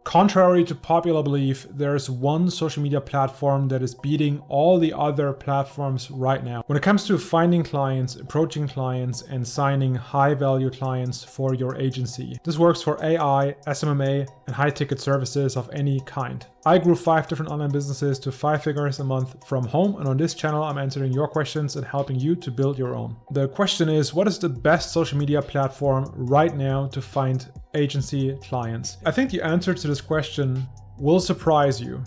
Contrary to popular belief, there's one social media platform that is beating all the other platforms right now when it comes to finding clients, approaching clients, and signing high-value clients for your agency. This works for AI, SMMA, and high-ticket services of any kind. I grew 5 different online businesses to 5 figures a month from home, and on this channel I'm answering your questions and helping you to build your own. The question is, what is the best social media platform right now to find agency clients? I think the answer to this question will surprise you.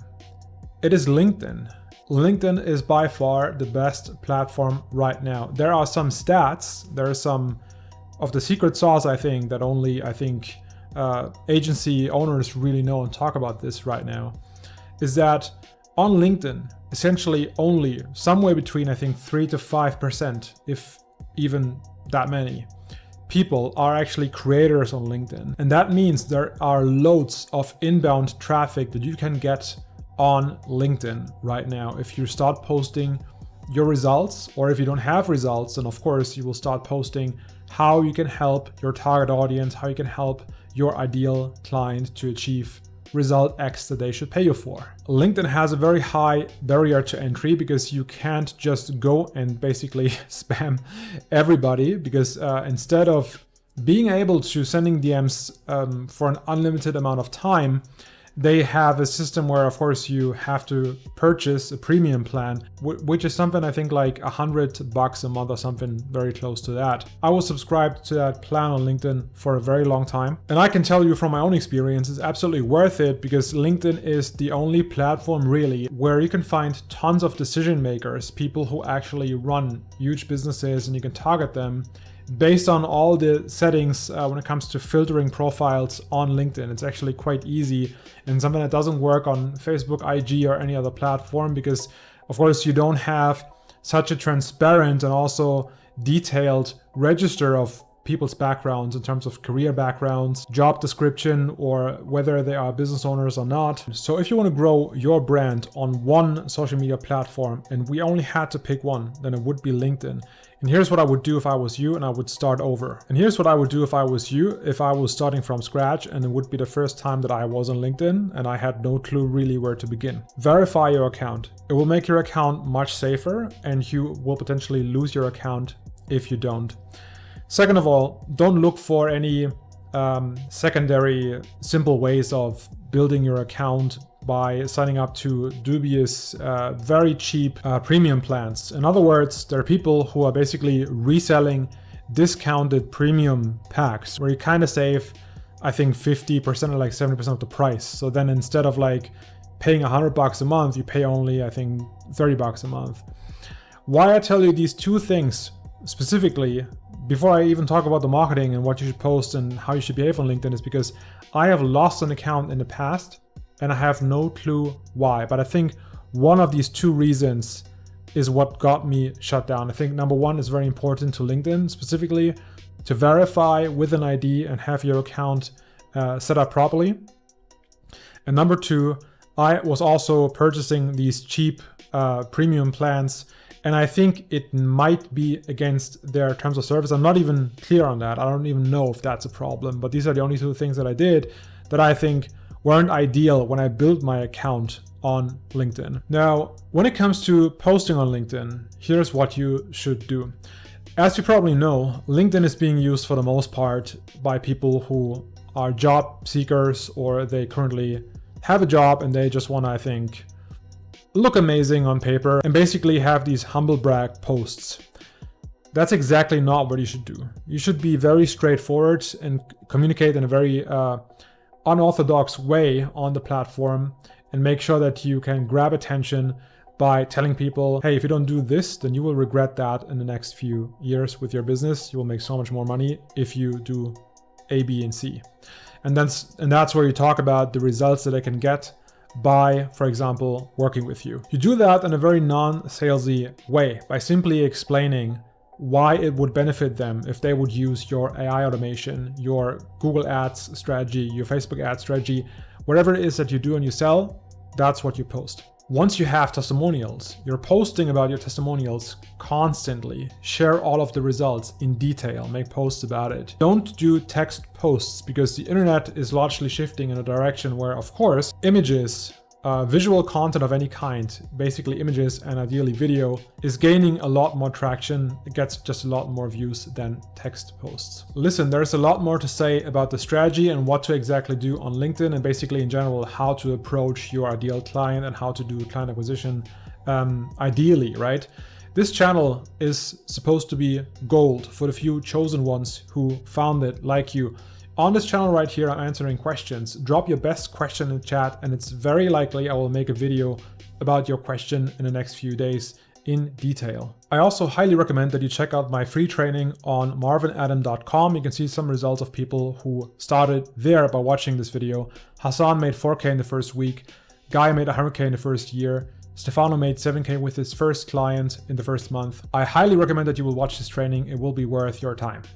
It is LinkedIn. LinkedIn is by far the best platform right now. There are some stats, there are some of the secret sauce I think that only agency owners really know and talk about this right now, is that on LinkedIn, essentially only somewhere between 3 to 5%, if even that many, people are actually creators on LinkedIn. And that means there are loads of inbound traffic that you can get on LinkedIn right now. If you start posting your results, or if you don't have results, then of course you will start posting how you can help your target audience, how you can help your ideal client to achieve result X that they should pay you for. LinkedIn has a very high barrier to entry because you can't just go and basically spam everybody, because instead of being able to sending DMs for an unlimited amount of time, they have a system where of course you have to purchase a premium plan, which is something I think like $100 a month or something very close to that. I was subscribed to that plan on LinkedIn for a very long time. And I can tell you from my own experience, it's absolutely worth it, because LinkedIn is the only platform really where you can find tons of decision makers, people who actually run huge businesses, and you can target them based on all the settings when it comes to filtering profiles on LinkedIn. It's actually quite easy, and something that doesn't work on Facebook, IG, or any other platform, because of course you don't have such a transparent and also detailed register of people's backgrounds in terms of career backgrounds, job description, or whether they are business owners or not. So if you want to grow your brand on one social media platform, and we only had to pick one, then it would be LinkedIn. And here's what I would do if I was you, and I would start over. And here's what I would do if I was you, if I was starting from scratch and it would be the first time that I was on LinkedIn and I had no clue really where to begin. Verify your account. It will make your account much safer, and you will potentially lose your account if you don't. Second of all, don't look for any secondary simple ways of building your account by signing up to dubious, very cheap premium plans. In other words, there are people who are basically reselling discounted premium packs where you kind of save, I think 50% or like 70% of the price. So then instead of like paying $100 a month, you pay only, I think, $30 a month. Why I tell you these two things specifically, before I even talk about the marketing and what you should post and how you should behave on LinkedIn, is because I have lost an account in the past and I have no clue why. But I think one of these two reasons is what got me shut down. I think number one is very important to LinkedIn, specifically to verify with an ID and have your account set up properly. And number two, I was also purchasing these cheap premium plans, and I think it might be against their terms of service. I'm not even clear on that. I don't even know if that's a problem, but these are the only two things that I did that I think weren't ideal when I built my account on LinkedIn. Now, when it comes to posting on LinkedIn, here's what you should do. As you probably know, LinkedIn is being used for the most part by people who are job seekers, or they currently have a job and they just want to, I think, look amazing on paper and basically have these humble brag posts. That's exactly not what you should do. You should be very straightforward and communicate in a very unorthodox way on the platform, and make sure that you can grab attention by telling people, hey, if you don't do this, then you will regret that in the next few years with your business. You will make so much more money if you do A, B, and C. And that's where you talk about the results that they can get by, for example, working with you. You do that in a very non-salesy way by simply explaining why it would benefit them if they would use your AI automation, your Google Ads strategy, your Facebook ad strategy, whatever it is that you do and you sell, that's what you post. Once you have testimonials, you're posting about your testimonials constantly. Share all of the results in detail, make posts about it. Don't do text posts because the internet is largely shifting in a direction where, of course, images, visual content of any kind, basically images and ideally video, is gaining a lot more traction. It gets just a lot more views than text posts. Listen, there's a lot more to say about the strategy and what to exactly do on LinkedIn, and basically in general how to approach your ideal client and how to do client acquisition ideally, right? This channel is supposed to be gold for the few chosen ones who found it like you. On this channel right here, I'm answering questions. Drop your best question in the chat, and it's very likely I will make a video about your question in the next few days in detail. I also highly recommend that you check out my free training on marvinadam.com. You can see some results of people who started there by watching this video. Hassan made 4K in the first week. Guy made 100K in the first year. Stefano made 7K with his first client in the first month. I highly recommend that you will watch this training. It will be worth your time.